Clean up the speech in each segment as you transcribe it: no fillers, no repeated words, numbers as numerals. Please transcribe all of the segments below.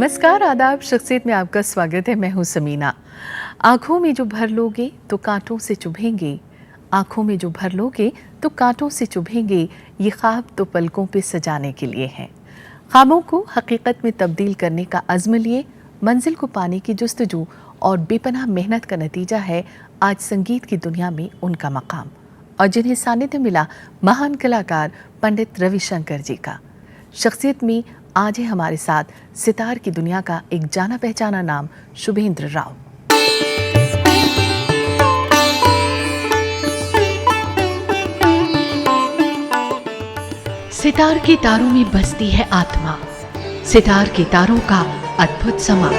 नमस्कार, आदाब। शख्सियत में आपका स्वागत है। मैं हूं समीना। आंखों में जो भर लोगे तो कांटों से चुभेंगे, आंखों में जो भर लोगे तो कांटों से चुभेंगे, ये ख्वाब तो पलकों पे सजाने के लिए हैं। ख्वाबों को हकीकत में तब्दील करने का अज़्म लिए मंजिल को पाने की जुस्तजू और बेपनाह मेहनत का नतीजा है आज संगीत की दुनिया में उनका मकाम, और जिन्हें सानिध्य मिला महान कलाकार पंडित रविशंकर जी का। शख्सियत में आज है हमारे साथ सितार की दुनिया का एक जाना पहचाना नाम शुभेंद्र राव। सितार के तारों में बसती है आत्मा, सितार के तारों का अद्भुत समा।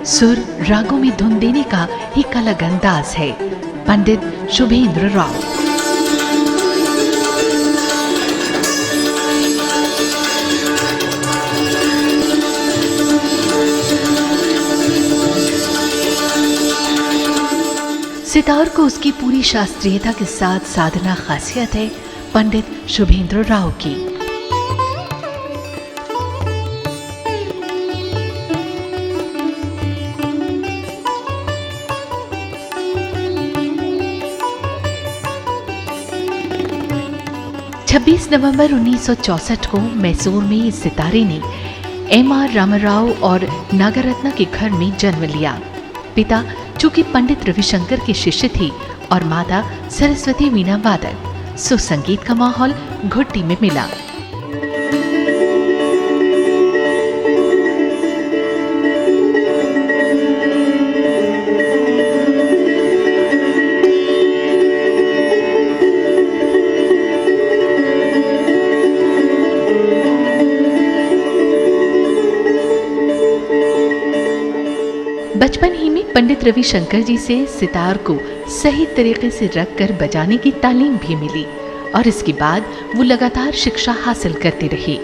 सुर रागों में धुन देने का एक अलग अंदाज है पंडित शुभेंद्र राव। सितार को उसकी पूरी शास्त्रीयता के साथ साधना खासियत है पंडित शुभेंद्र राव की। छब्बीस नवंबर 1964 को मैसूर में इस सितारे ने M.R. रामाराव और नागरत्ना के घर में जन्म लिया। पिता चूंकि पंडित रविशंकर के शिष्य थी और माता सरस्वती वीणा वादक, सो संगीत का माहौल घुट्टी में मिला। बचपन ही में पंडित रविशंकर जी से सितार को सही तरीके से रखकर बजाने की तालीम भी मिली और इसके बाद वो लगातार शिक्षा हासिल करते रहे।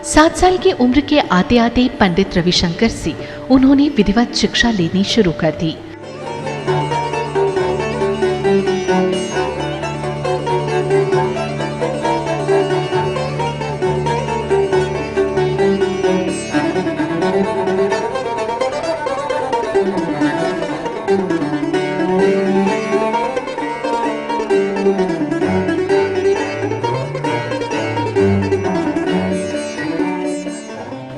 सात साल की उम्र के आते आते पंडित रविशंकर से उन्होंने विधिवत शिक्षा लेनी शुरू कर दी।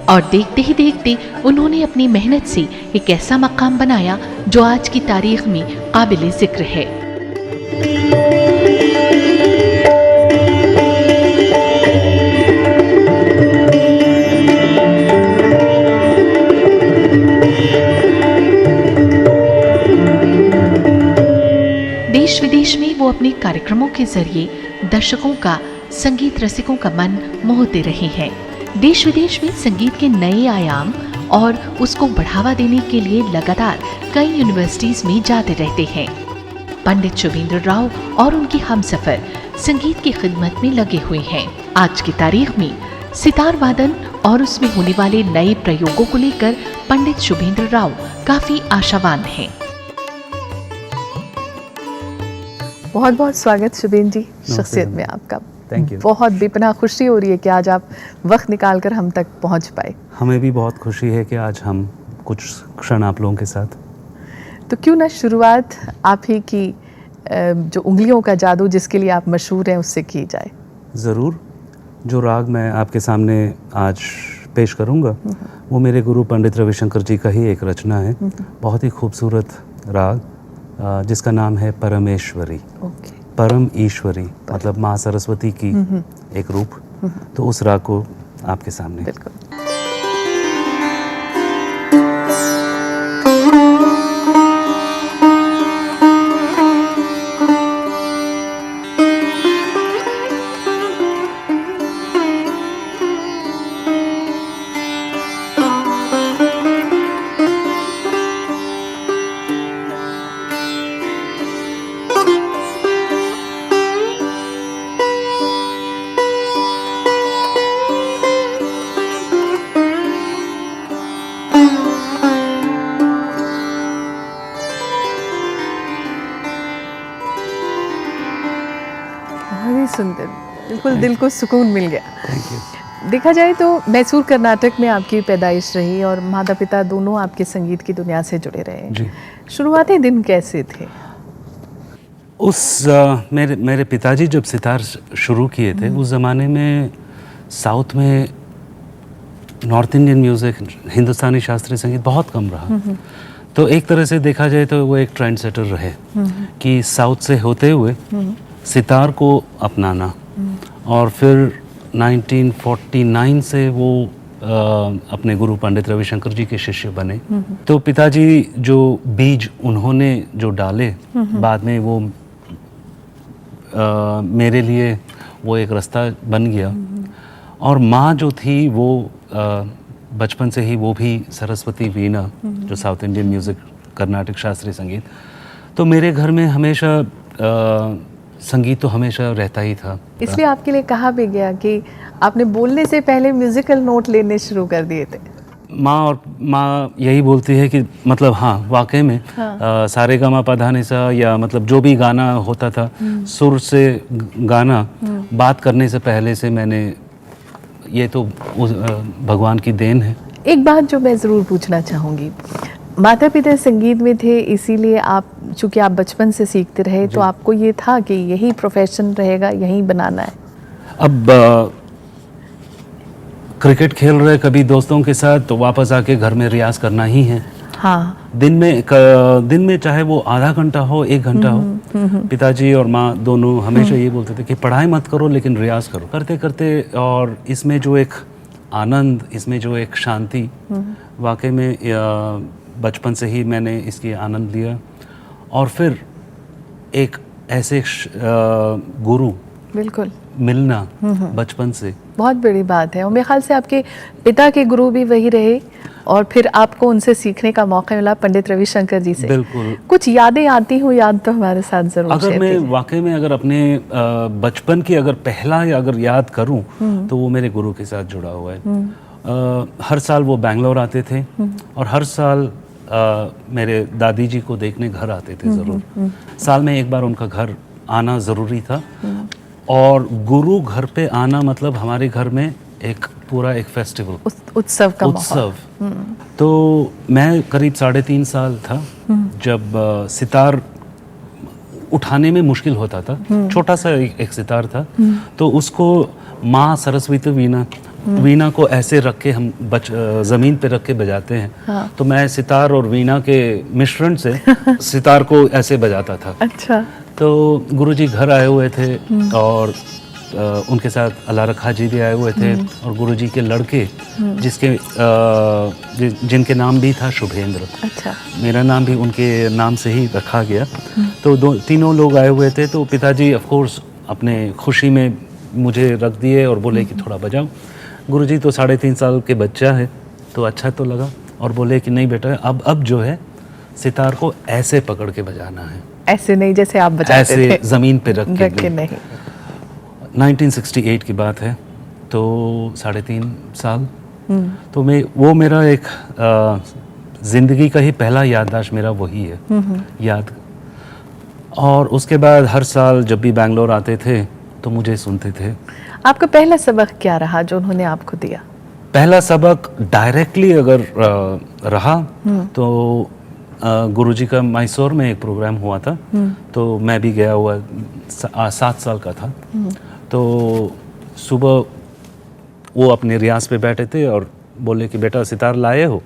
और देखते ही देखते उन्होंने अपनी मेहनत से एक ऐसा मकाम बनाया जो आज की तारीख में काबिल जिक्र है। देश विदेश में वो अपने कार्यक्रमों के जरिए दर्शकों का, संगीत रसिकों का मन मोहते रहे हैं। देश विदेश में संगीत के नए आयाम और उसको बढ़ावा देने के लिए लगातार कई यूनिवर्सिटीज में जाते रहते हैं। पंडित शुभेंद्र राव और उनकी हमसफर संगीत की खिदमत में लगे हुए हैं। आज की तारीख में सितार वादन और उसमें होने वाले नए प्रयोगों को लेकर पंडित शुभेंद्र राव काफी आशावान हैं। बहुत बहुत स्वागत शुभेंद्र जी, शख्सियत में आपका। Thank you. बहुत बेपनाह खुशी हो रही है कि आज आप वक्त निकाल कर हम तक पहुंच पाए। हमें भी बहुत खुशी है कि आज हम कुछ क्षण आप लोगों के साथ। तो क्यों ना शुरुआत आप ही की जो उंगलियों का जादू जिसके लिए आप मशहूर हैं उससे की जाए। ज़रूर। जो राग मैं आपके सामने आज पेश करूंगा वो मेरे गुरु पंडित रविशंकर जी का ही एक रचना है। बहुत ही खूबसूरत राग जिसका नाम है परमेश्वरी। परम ईश्वरी मतलब माँ सरस्वती की एक रूप। तो उस राग को आपके सामने। बिल्कुल। ही सुंदर, बिल्कुल दिल को सुकून मिल गया। Thank you. देखा जाए तो मैसूर कर्नाटक में आपकी पैदाइश रही और माता पिता दोनों आपके संगीत की दुनिया से जुड़े रहे। जी। शुरुआती दिन कैसे थे? मेरे पिताजी जब सितार शुरू किए थे उस ज़माने में साउथ में नॉर्थ इंडियन म्यूज़िक, हिंदुस्तानी शास्त्रीय संगीत बहुत कम रहा। तो एक तरह से देखा जाए तो वो एक ट्रेंड सेटर रहे कि साउथ से होते हुए सितार को अपनाना, और फिर 1949 से वो अपने गुरु पंडित रविशंकर जी के शिष्य बने। तो पिताजी जो बीज उन्होंने जो डाले, बाद में वो मेरे लिए वो एक रास्ता बन गया। और माँ जो थी वो बचपन से ही वो भी सरस्वती वीणा, जो साउथ इंडियन म्यूज़िक, कर्नाटक शास्त्रीय संगीत, तो मेरे घर में हमेशा संगीत तो हमेशा रहता ही था। इसलिए आपके लिए कहा भी गया कि आपने बोलने से पहले म्यूजिकल नोट लेने शुरू कर दिए थे। माँ यही बोलती है कि मतलब हाँ, वाकई में सारे गामा पा सा, या मतलब जो भी गाना होता था सुर से गाना बात करने से पहले से मैंने, ये तो भगवान की देन है। एक बात जो मैं ज़रूर पूछना चाहूँगी, माता पिता संगीत में थे, इसीलिए आप, चूँकि आप बचपन से सीखते रहे, तो आपको ये था कि यही प्रोफेशन रहेगा, यही बनाना है? अब क्रिकेट खेल रहे कभी दोस्तों के साथ, तो वापस आके घर में रियाज करना ही है। हाँ। दिन में चाहे वो आधा घंटा हो, 1 घंटा हो, पिताजी और माँ दोनों हमेशा ये बोलते थे कि पढ़ाई मत करो लेकिन रियाज करो। करते करते, और इसमें जो एक आनंद, इसमें जो एक शांति, वाकई में बचपन से ही मैंने इसकी आनंद लिया। और फिर एक ऐसे गुरु बिल्कुल मिलना बचपन से बहुत बड़ी बात है। और मेरे ख्याल से आपके पिता के गुरु भी वही रहे, और फिर आपको उनसे सीखने का मौका मिला पंडित रविशंकर जी से। बिल्कुल। कुछ यादें आती हो, याद तो हमारे साथ जरूर अगर मैं वाकई में अगर अपने बचपन की अगर पहला या अगर याद करूं, तो वो मेरे गुरु के साथ जुड़ा हुआ है। हर साल वो बैंगलोर आते थे, और हर साल मेरे दादी जी को देखने घर आते थे ज़रूर। साल में एक बार उनका घर आना ज़रूरी था, और गुरु घर पे आना मतलब हमारे घर में एक पूरा एक फेस्टिवल, उत्सव का उत्सव। तो मैं करीब 3.5 साल था जब सितार उठाने में मुश्किल होता था। छोटा सा एक सितार था, तो उसको माँ सरस्वती वीणा को ऐसे रख के हम ज़मीन पे रख के बजाते हैं। हाँ। तो मैं सितार और वीणा के मिश्रण से सितार को ऐसे बजाता था। अच्छा। तो गुरुजी घर आए हुए थे, और उनके साथ अल्लाह रखा जी भी आए हुए थे, और गुरुजी के लड़के जिनके नाम भी था शुभेंद्र। अच्छा। मेरा नाम भी उनके नाम से ही रखा गया। तो तीनों लोग आए हुए थे। तो पिताजी ऑफ कोर्स अपने खुशी में मुझे रख दिए और बोले कि थोड़ा बजाओ। गुरुजी तो 3.5 साल के बच्चा है, तो अच्छा तो लगा, और बोले कि नहीं बेटा, अब जो है सितार को ऐसे पकड़ के बजाना है, ऐसे नहीं जैसे आप बजाते थे, ऐसे ज़मीन पे रख के नहीं। 1968 की बात है, तो 3.5 साल। तो वो मेरा एक ज़िंदगी का ही पहला याददाश्त मेरा वही है, याद। और उसके बाद हर साल जब भी बैंगलोर आते थे तो मुझे सुनते थे। आपका पहला सबक क्या रहा जो उन्होंने आपको दिया? पहला सबक डायरेक्टली अगर रहा तो गुरुजी का मैसूर में एक प्रोग्राम हुआ था, तो मैं भी गया हुआ, 7 साल का था। तो सुबह वो अपने रियाज पे बैठे थे और बोले कि बेटा सितार लाए हो?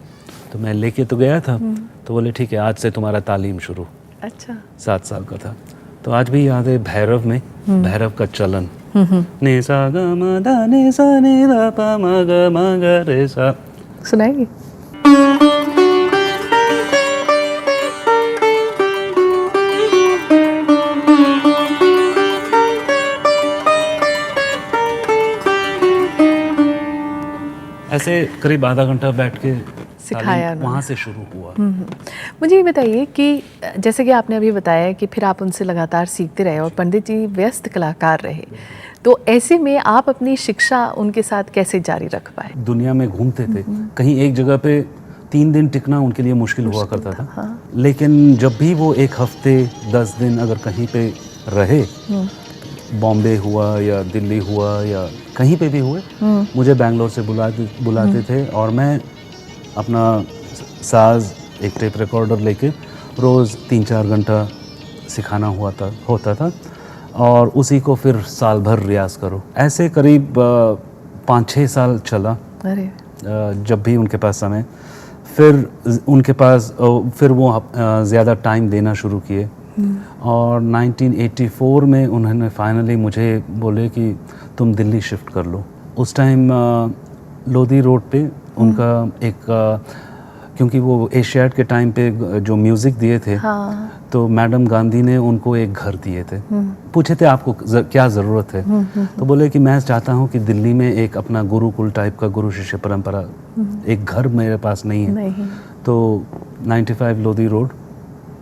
तो मैं लेके तो गया था। तो बोले ठीक है, आज से तुम्हारा तालीम शुरू। अच्छा। 7 साल का था। तो आज भी याद है भैरव में, भैरव का चलन, ने सा ग म ध ने सा ने ध प म ग रे सा। सुनाएंगे? ऐसे करीब आधा घंटा बैठ के सिखाया, वहाँ से शुरू हुआ। मुझे ये बताइए कि जैसे कि आपने अभी बताया कि फिर आप उनसे लगातार सीखते रहे और पंडित जी व्यस्त कलाकार रहे, तो ऐसे में आप अपनी शिक्षा उनके साथ कैसे जारी रख पाए? दुनिया में घूमते थे, कहीं एक जगह पे 3 दिन टिकना उनके लिए मुश्किल हुआ करता था। हाँ। लेकिन जब भी वो 1 हफ्ते 10 दिन अगर कहीं पे रहे बॉम्बे हुआ या दिल्ली हुआ या कहीं पे भी हुए, मुझे बेंगलोर से बुलाते थे और मैं अपना साज एक टेप रिकॉर्डर लेके रोज़ 3-4 घंटा सिखाना होता था और उसी को फिर साल भर रियाज करो। ऐसे करीब 5-6 साल चला। अरे जब भी उनके पास समय, फिर उनके पास फिर वो ज़्यादा टाइम देना शुरू किए और 1984 में उन्होंने फाइनली मुझे बोले कि तुम दिल्ली शिफ्ट कर लो। उस टाइम लोधी रोड पे उनका एक क्योंकि वो एशियाड के टाइम पे जो म्यूज़िक दिए थे, हाँ। तो मैडम गांधी ने उनको एक घर दिए थे। पूछे थे आपको क्या ज़रूरत है, तो बोले कि मैं चाहता हूँ कि दिल्ली में एक अपना गुरुकुल टाइप का गुरु शिष्य परंपरा, एक घर मेरे पास नहीं है। तो 95 लोधी रोड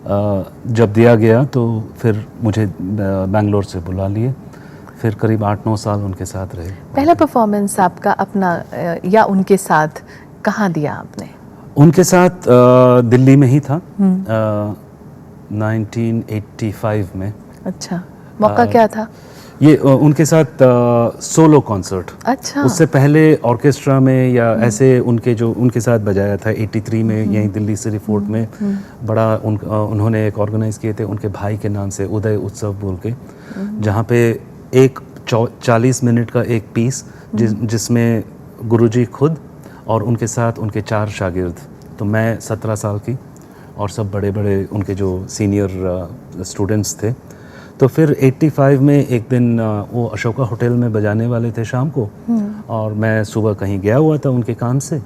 जब दिया गया तो फिर मुझे बेंगलोर से बुला लिए। फिर करीब 8-9 साल उनके साथ रहे। पहला परफॉर्मेंस आपका अपना या उनके साथ कहाँ दिया आपने? उनके साथ दिल्ली में ही था 1985 में। अच्छा, मौका क्या था? ये उनके साथ सोलो कॉन्सर्ट। अच्छा। उससे पहले ऑर्केस्ट्रा में या ऐसे उनके साथ बजाया था 83 में यहीं दिल्ली सिटी फोर्ट में। बड़ा उन्होंने एक ऑर्गेनाइज किए थे उनके भाई के नाम से, उदय उत्सव बोल के, जहाँ पे एक 40 मिनट का एक पीस जिसमें गुरुजी खुद और उनके साथ उनके 4 शागिर्द, तो मैं 17 साल की और सब बड़े बड़े उनके जो सीनियर स्टूडेंट्स थे। तो फिर 85 में एक दिन वो अशोका होटल में बजाने वाले थे शाम को, और मैं सुबह कहीं गया हुआ था उनके काम से,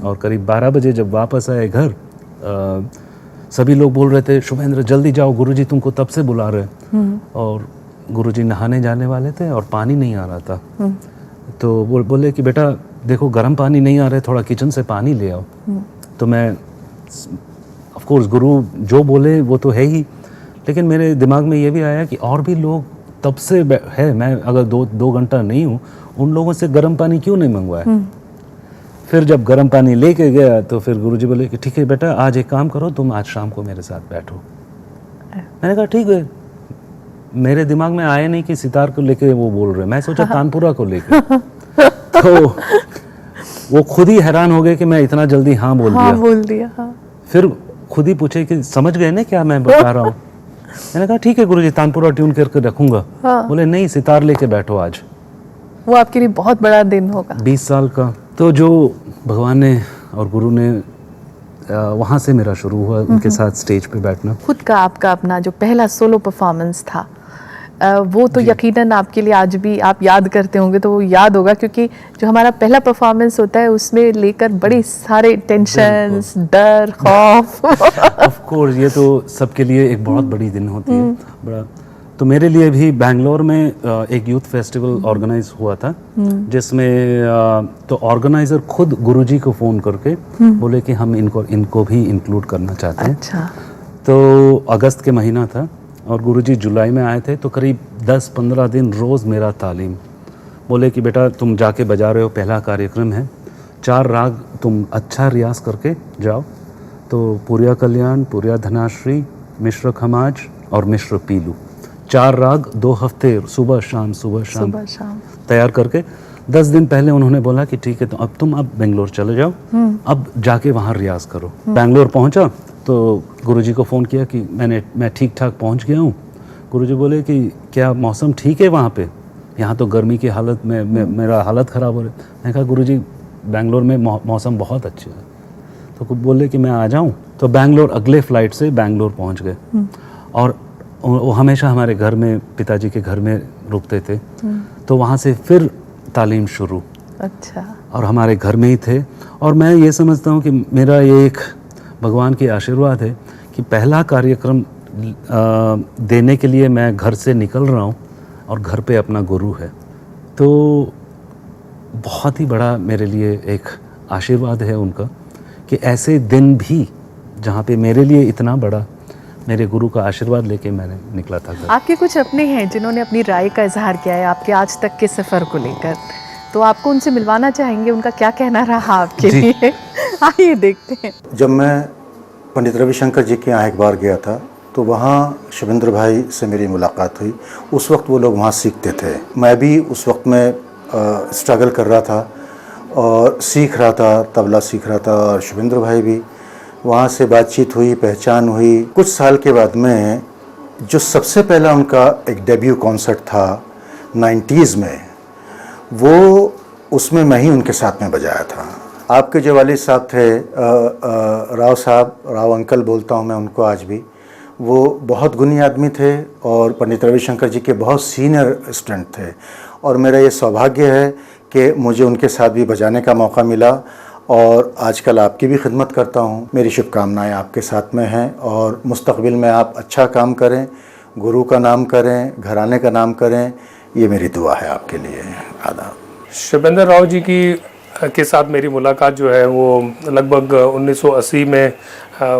और करीब 12 बजे जब वापस आए घर, सभी लोग बोल रहे थे शुभेंद्र जल्दी जाओ, गुरुजी तुमको तब से बुला रहे। और गुरुजी नहाने जाने वाले थे और पानी नहीं आ रहा था। तो बोले कि बेटा देखो गर्म पानी नहीं आ रहा है, थोड़ा किचन से पानी ले आओ। तो मैं ऑफ कोर्स गुरु जो बोले वो तो है ही, लेकिन मेरे दिमाग में ये भी आया कि और भी लोग तब से है, मैं अगर दो घंटा नहीं हूँ, उन लोगों से गर्म पानी क्यों नहीं मंगवाया। फिर जब गर्म पानी लेके गया तो फिर गुरुजी बोले कि ठीक है बेटा आज एक काम करो, तुम आज शाम को मेरे साथ बैठो। मैंने कहा ठीक है। मेरे दिमाग में आया नहीं कि सितार को लेके वो बोल रहे, मैं सोचा तानपुरा को लेके। तो वो खुद ही हैरान हो गए कि मैं इतना जल्दी हाँ बोल दिया। हाँ। फिर खुद ही पूछे कि समझ गए ना क्या मैं बता रहा हूँ। मैंने कहा ठीक है गुरुजी तानपुरा ट्यून करके रखूंगा। हाँ। बोले नहीं सितार लेके बैठो आज। वो आपके लिए बहुत बड़ा दिन होगा। 20 साल का। तो जो भगवान ने और गुरु ने वहाँ से मेरा शुरू हुआ उनके साथ स्टेज पे बैठना। खुद का आपका अपना जो पहला सोलो परफॉर्मेंस था, वो तो यकीनन आपके लिए आज भी आप याद करते होंगे, तो वो याद होगा क्योंकि जो हमारा पहला परफॉर्मेंस होता है उसमें लेकर बड़े सारे टेंशन्स, डर, खौफ। ऑफ कोर्स ये तो सबके लिए एक बहुत बड़ी दिन होती है। बड़ा तो मेरे लिए भी बेंगलोर में एक यूथ फेस्टिवल ऑर्गेनाइज हुआ था, जिसमें तो ऑर्गेनाइजर खुद गुरुजी को फ़ोन करके बोले कि हम इनको भी इंक्लूड करना चाहते हैं। अच्छा। तो अगस्त के महीना था और गुरुजी जुलाई में आए थे, तो करीब 10-15 दिन रोज़ मेरा तालीम। बोले कि बेटा तुम जाके बजा रहे हो, पहला कार्यक्रम है, 4 राग तुम अच्छा रियाज करके जाओ। तो पूर्या कल्याण, पूर्या धनाश्री, मिश्र खमाज और मिश्र पीलू, 4 राग 2 हफ्ते सुबह शाम तैयार करके 10 दिन पहले उन्होंने बोला कि ठीक है तो अब बेंगलोर चले जाओ, अब जाके वहाँ रियाज करो। बेंगलोर पहुँचा तो गुरुजी को फ़ोन किया कि मैं ठीक ठाक पहुँच गया हूँ। गुरुजी बोले कि क्या मौसम ठीक है वहाँ पे? यहाँ तो गर्मी की हालत में मेरा हालत ख़राब हो रही। मैंने कहा गुरुजी बेंगलोर में मौसम बहुत अच्छा है। तो बोले कि मैं आ जाऊँ। तो बेंगलोर अगले फ़्लाइट से बेंगलोर पहुँच गए, और वो हमेशा हमारे घर में, पिताजी के घर में रुकते थे। तो वहाँ से फिर तालीम शुरू। अच्छा। और हमारे घर में ही थे। और मैं ये समझता हूँ कि मेरा ये एक भगवान की आशीर्वाद है कि पहला कार्यक्रम देने के लिए मैं घर से निकल रहा हूँ और घर पे अपना गुरु है। तो बहुत ही बड़ा मेरे लिए एक आशीर्वाद है उनका कि ऐसे दिन भी जहाँ पे मेरे लिए इतना बड़ा मेरे गुरु का आशीर्वाद लेके मैंने निकला था घर। आपके कुछ अपने हैं जिन्होंने अपनी राय का इजहार किया है आपके आज तक के सफ़र को लेकर, तो आपको उनसे मिलवाना चाहेंगे, उनका क्या कहना रहा आपके लिए? आइए देखते हैं। जब मैं पंडित रविशंकर जी के यहाँ एक बार गया था तो वहाँ शुभेंद्र भाई से मेरी मुलाकात हुई। उस वक्त वो लोग वहाँ सीखते थे, मैं भी उस वक्त में स्ट्रगल कर रहा था और सीख रहा था, तबला सीख रहा था, और शुभेंद्र भाई भी। वहाँ से बातचीत हुई, पहचान हुई। कुछ साल के बाद में जो सबसे पहला उनका एक डेब्यू कॉन्सर्ट था 90s में, वो उसमें मैं ही उनके साथ में बजाया था। आपके जो वालिद साहब थे, राव साहब, राव अंकल बोलता हूँ मैं उनको आज भी, वो बहुत गुणी आदमी थे और पंडित रविशंकर जी के बहुत सीनियर स्टूडेंट थे। और मेरा ये सौभाग्य है कि मुझे उनके साथ भी बजाने का मौका मिला, और आजकल आपकी भी खिदमत करता हूँ। मेरी शुभकामनाएं आपके साथ में हैं, और मुस्तकबिल में आप अच्छा काम करें, गुरु का नाम करें, घराने का नाम करें, ये मेरी दुआ है आपके लिए। आदाब। शुभेंद्र राव जी के साथ मेरी मुलाकात जो है वो लगभग 1980 में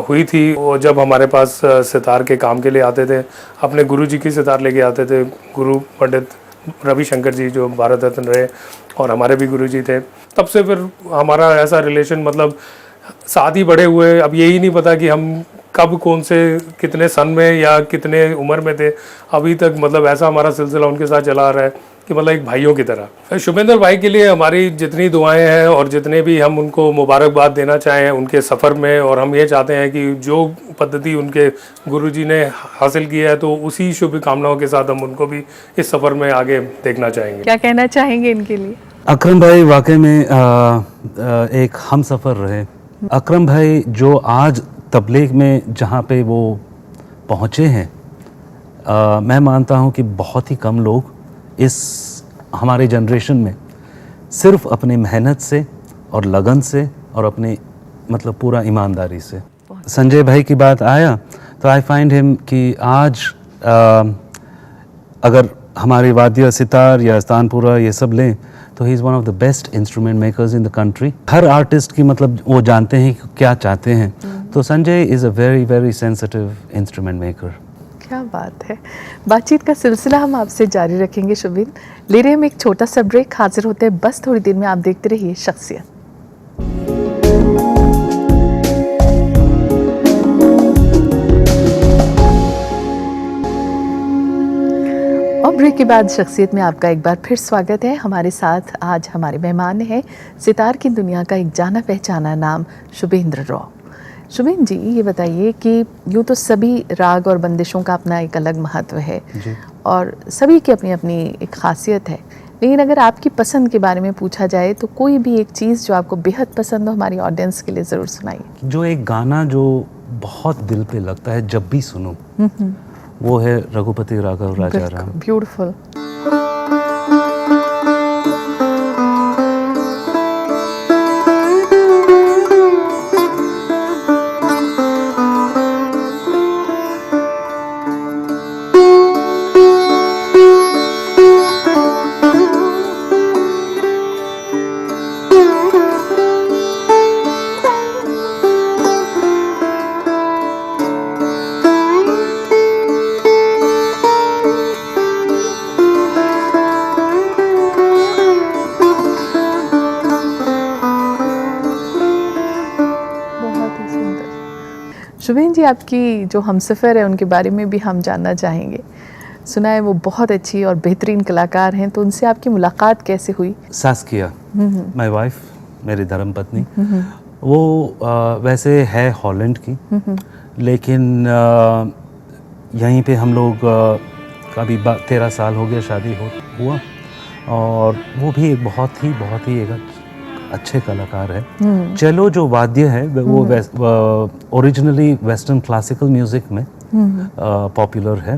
हुई थी। वो जब हमारे पास सितार के काम के लिए आते थे, अपने गुरु जी की सितार लेके आते थे। गुरु पंडित रविशंकर जी जो भारत रत्न रहे और हमारे भी गुरु जी थे। तब से फिर हमारा ऐसा रिलेशन, मतलब साथ ही बड़े हुए। अब यही नहीं पता कि हम कब कौन से कितने सन में या कितने उम्र में थे, अभी तक मतलब ऐसा हमारा सिलसिला उनके साथ चला आ रहा है कि मतलब एक भाइयों की तरह। शुभेंद्र भाई के लिए हमारी जितनी दुआएं हैं और जितने भी हम उनको मुबारकबाद देना चाहें उनके सफ़र में, और हम ये चाहते हैं कि जो पद्धति उनके गुरुजी ने हासिल की है तो उसी शुभकामनाओं के साथ हम उनको भी इस सफ़र में आगे देखना चाहेंगे। क्या कहना चाहेंगे इनके लिए? अकरम भाई वाकई में एक हम सफ़र रहे। अकरम भाई जो आज तबलीग में जहाँ पे वो पहुँचे हैं, मैं मानता हूँ कि बहुत ही कम लोग इस हमारे जनरेशन में सिर्फ अपनी मेहनत से और लगन से और अपने मतलब पूरा ईमानदारी से। संजय भाई की बात आया तो आई फाइंड हिम कि आज अगर हमारे वाद्य सितार या तानपुरा ये सब लें तो he is one of the best instrument makers in the country. Her artist की मतलब वो जानते हैं कि क्या चाहते हैं, तो Sanjay is a very very sensitive instrument maker. क्या बात है। बातचीत का सिलसिला हम आपसे जारी रखेंगे शुभिन। ले रहे हम एक छोटा सा ब्रेक, हाजिर होते हैं बस थोड़ी देर में। आप देखते रहिए शख्सियत। और ब्रेक के बाद शख्सियत में आपका एक बार फिर स्वागत है। हमारे साथ आज हमारे मेहमान हैं सितार की दुनिया का एक जाना पहचाना नाम शुभेंद्र राव। शुभेंद्र जी, ये बताइए कि यूँ तो सभी राग और बंदिशों का अपना एक अलग महत्व है और सभी की अपनी अपनी एक खासियत है, लेकिन अगर आपकी पसंद के बारे में पूछा जाए तो कोई भी एक चीज़ जो आपको बेहद पसंद हो हमारी ऑडियंस के लिए ज़रूर सुनाइए। जो एक गाना जो बहुत दिल पे लगता है जब भी सुनो, वो है रघुपति राघव राजा राम। ब्यूटीफुल। शुभेंद्र जी, आपकी जो हमसफ़र है उनके बारे में भी हम जानना चाहेंगे। सुना है वो बहुत अच्छी और बेहतरीन कलाकार हैं, तो उनसे आपकी मुलाकात कैसे हुई? सास्किया, माय वाइफ, मेरी धर्मपत्नी, वो वैसे है हॉलैंड की, लेकिन यहीं पे हम लोग कभी 13 साल हो गया शादी हुआ, और वो भी एक बहुत ही एक अच्छे कलाकार है। चेलो जो वाद्य है वो ओरिजिनली वेस्टर्न क्लासिकल म्यूज़िक में पॉपुलर है।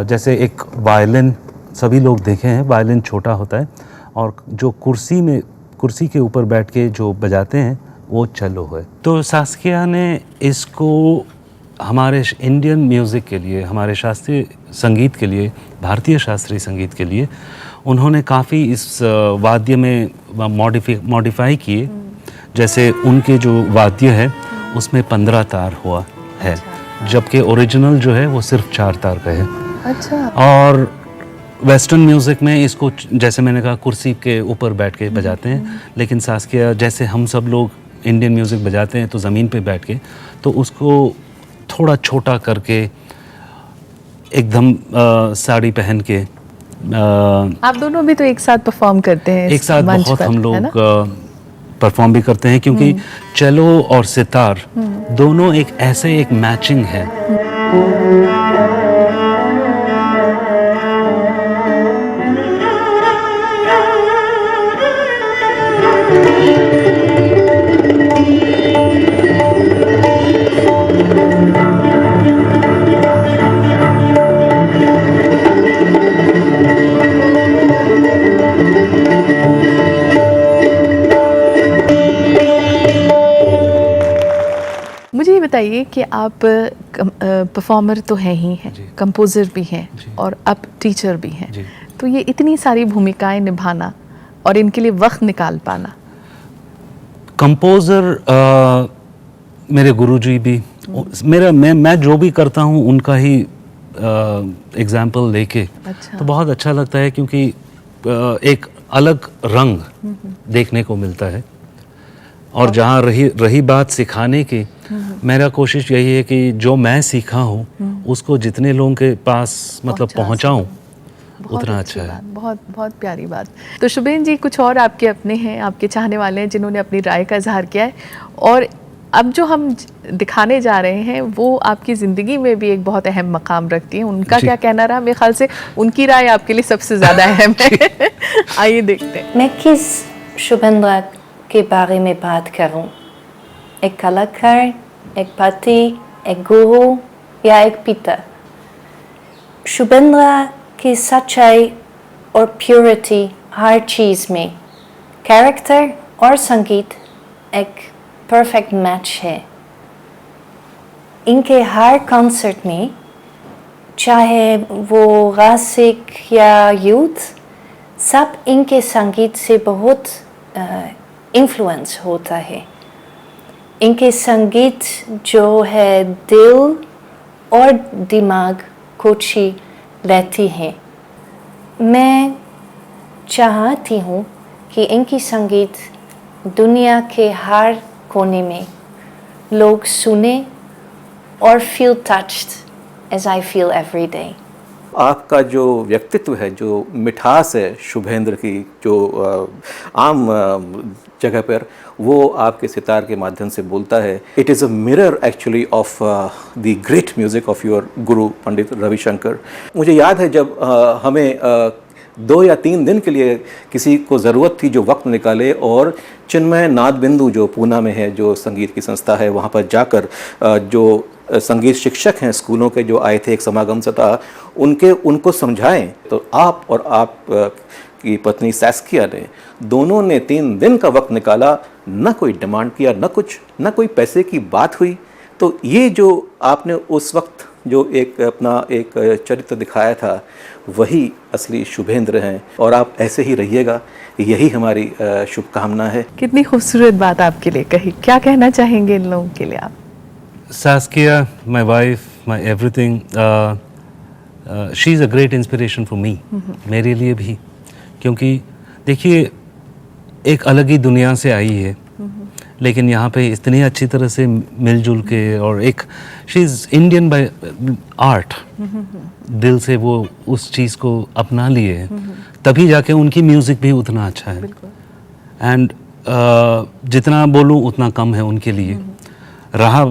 जैसे एक वायलिन सभी लोग देखे हैं, वायलिन छोटा होता है और जो कुर्सी के ऊपर बैठ के जो बजाते हैं वो चेलो है। तो सास्किया ने इसको हमारे इंडियन म्यूज़िक के लिए, हमारे शास्त्रीय संगीत के लिए, भारतीय शास्त्रीय संगीत के लिए उन्होंने काफ़ी इस वाद्य में मॉडिफाई किए। जैसे उनके जो वाद्य है उसमें 15 तार हुआ है, जबकि ओरिजिनल जो है वो सिर्फ 4 तार का है। अच्छा। और वेस्टर्न म्यूज़िक में इसको जैसे मैंने कहा कुर्सी के ऊपर बैठ के बजाते हैं, लेकिन सास्किया जैसे हम सब लोग इंडियन म्यूज़िक बजाते हैं तो ज़मीन पे बैठ के, तो उसको थोड़ा छोटा करके एकदम साड़ी पहन के आप दोनों भी तो एक साथ परफॉर्म करते हैं एक इस साथ मंच बहुत पर, हम है लोग ना? परफॉर्म भी करते हैं क्योंकि चेलो और सितार दोनों एक ऐसे एक मैचिंग है। मुझे ये बताइए कि आप परफॉर्मर तो हैं ही हैं, जी। कंपोज़र भी हैं जी। और अब टीचर भी हैं, जी। तो ये इतनी सारी भूमिकाएं निभाना और इनके लिए वक्त निकाल पाना। कंपोज़र मेरे गुरुजी भी मेरा मैं जो भी करता हूँ उनका ही एग्जाम्पल लेके अच्छा। तो बहुत अच्छा लगता है क्योंकि एक अलग रंग देखने को मिलता है। और जहाँ रही बात सिखाने की, मेरा कोशिश यही है कि जो मैं सीखा हूँ उसको जितने लोगों के पास मतलब पहुँचाऊँ उतना अच्छा है। बहुत बहुत प्यारी बात। तो शुभेन जी, कुछ और आपके अपने हैं, आपके चाहने वाले हैं जिन्होंने अपनी राय का इजहार किया है, और अब जो हम दिखाने जा रहे हैं वो आपकी ज़िंदगी में भी एक बहुत अहम मकाम रखती है। उनका क्या कहना रहा, मेरे ख्याल से उनकी राय आपके लिए सबसे ज़्यादा अहम है। आइए देखते हैं। मैं किस शुभेंद्र के बारे में बात करूं? एक कलाकार, एक पति, एक गुरु या एक पिता? शुभेंद्र की सच्चाई और प्योरिटी हर चीज़ में, कैरेक्टर और संगीत एक परफेक्ट मैच है। इनके हर कॉन्सर्ट में, चाहे वो क्लासिक या यूथ, सब इनके संगीत से बहुत इन्फ्लुएंस होता है। इनके संगीत जो है दिल और दिमाग को छू लेती है। मैं चाहती हूँ कि इनकी संगीत दुनिया के हर कोने में लोग सुने और feel touched as I feel every day. आपका जो व्यक्तित्व है, जो मिठास है शुभेंद्र की, जो आम जगह पर वो आपके सितार के माध्यम से बोलता है। It is a mirror actually of the great music of your गुरु पंडित रविशंकर। मुझे याद है जब हमें 2 या 3 दिन के लिए किसी को ज़रूरत थी जो वक्त निकाले और चिन्मय नाद बिंदु जो पूना में है, जो संगीत की संस्था है, वहाँ पर जाकर जो संगीत शिक्षक हैं स्कूलों के जो आए थे, एक समागम सा था, उनको समझाएं। तो आप और आप की पत्नी सैस्किया ने, दोनों ने 3 दिन का वक्त निकाला, न कोई डिमांड किया, न कोई पैसे की बात हुई। तो ये जो आपने उस वक्त जो एक अपना एक चरित्र दिखाया था, वही असली शुभेंद्र हैं और आप ऐसे ही रहिएगा, यही हमारी शुभकामना है। कितनी खूबसूरत बात आपके लिए कही। क्या कहना चाहेंगे इन लोगों के लिए आप? Saskia, my wife, my everything, she is a great inspiration for me, मेरे लिए भी, क्योंकि देखिए एक अलग ही दुनिया से आई है, लेकिन यहाँ पे इतनी अच्छी तरह से मिलजुल के, और एक she is Indian by art, दिल से वो उस चीज़ को अपना लिए है, तभी जाके उनकी म्यूज़िक भी उतना अच्छा है। एंड जितना बोलूँ उतना कम है उनके लिए। रहा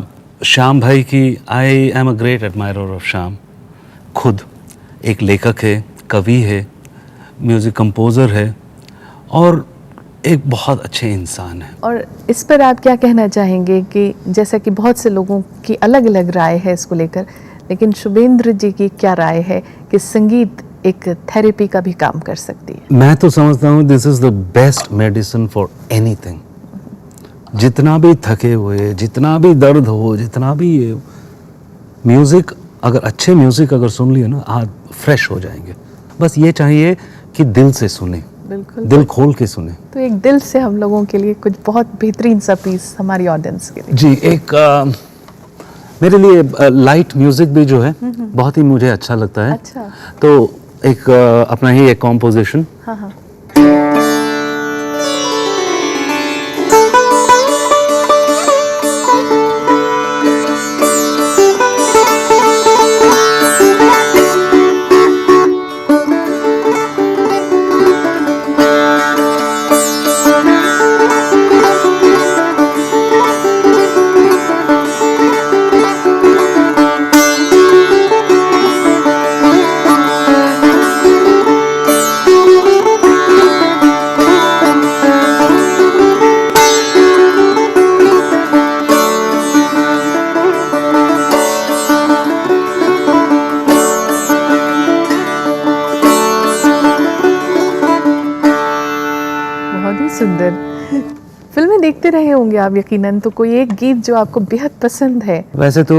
श्याम भाई की, I am a great admirer of Shyam. खुद एक लेखक है, कवि है, म्यूज़िक कंपोज़र है और एक बहुत अच्छे इंसान है। और इस पर आप क्या कहना चाहेंगे कि जैसा कि बहुत से लोगों की अलग अलग राय है इसको लेकर, लेकिन शुभेंद्र जी की क्या राय है कि संगीत एक थेरेपी का भी काम कर सकती है? मैं तो समझता हूँ this is the best medicine for anything. जितना भी थके हुए, जितना भी दर्द हो, जितना भी म्यूज़िक, अगर अच्छे म्यूज़िक अगर सुन लिए ना, आप फ्रेश हो जाएंगे। बस ये चाहिए कि दिल से सुने, बिल्कुल, दिल खोल के सुने। तो एक दिल से हम लोगों के लिए कुछ बहुत बेहतरीन सा पीस हमारी ऑडियंस के लिए। जी, एक मेरे लिए लाइट म्यूज़िक भी जो है बहुत ही मुझे अच्छा लगता है। अच्छा। तो एक अपना ही एक कॉम्पोजिशन। हाँ हाँ। सुंदर। फिल्में देखते रहे होंगे आप यकीनन, तो कोई एक गीत जो आपको बेहद पसंद है? वैसे तो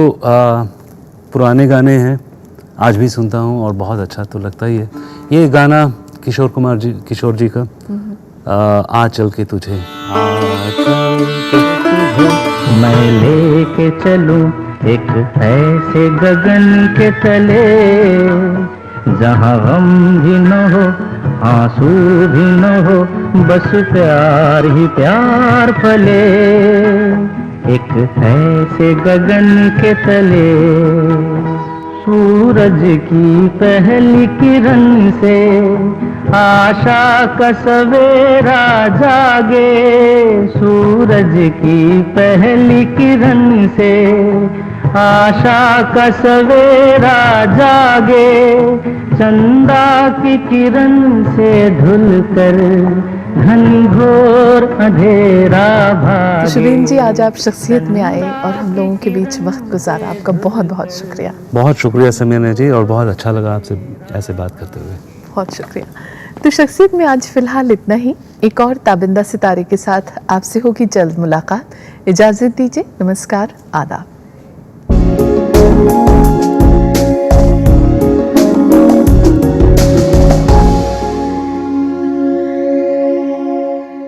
पुराने गाने हैं, आज भी सुनता हूँ और बहुत अच्छा तो लगता ही है। ये गाना किशोर जी का आ चल के तुझे, मैं लेके चलूं एक ऐसे गगन के तले, जहाँ गम भी न हो आंसू भी न हो, बस प्यार ही प्यार फले, एक ऐसे गगन के तले। सूरज की पहली किरण से आशा का सवेरा जागे, सूरज की पहली किरण से आशा का सवेरा जागे, चंदा की किरण से धुलकर घनघोर अंधेरा भागे। शुभेंद्र जी, आज आप शख्सियत में आए और हम लोगों के बीच वक्त गुजारा, आपका बहुत बहुत शुक्रिया। बहुत शुक्रिया समीना जी, और बहुत अच्छा लगा आपसे ऐसे बात करते हुए। बहुत शुक्रिया। तो शख्सियत में आज फिलहाल इतना ही। एक और ताबिंदा सितारे के साथ आपसे होगी जल्द मुलाकात। इजाज़त दीजिए, नमस्कार, आदाब।